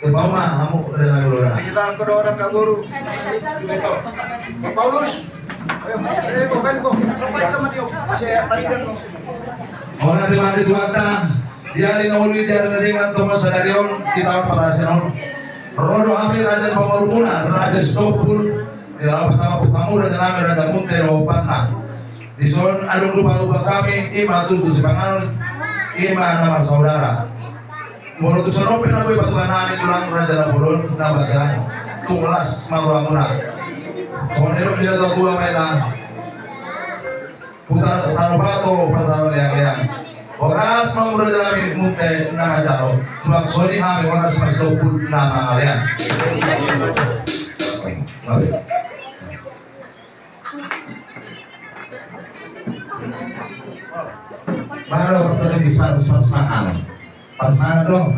Mama, kamu udah lagi udah. Kita kedua kaburu. Paulus. Ayo, itu kan kok. Lepas teman yuk. Saya tadi dan Mau nanti mati tuata. Dia rinuli dia dengan Thomas Sadarion kita para senon. Rodo Amir Raja Pamarumuna, Raja Stopul, di dalam bersama Putamu Raja Nami Raja Muntero Patna. Di son ada lupa kami ima tuh sepangan ima nama saudara. Menurut sono pernah boy batu nami tulang Raja Napolon nama saya Tunglas Maruamuna. Sonero dia tahu tua mena. Putar tarubato pasal yang Oras mau Raja Munte nama jalo. Suang soni kami oras mas lopul nama kalian. Mana lo pertanyaan di pasangan dong.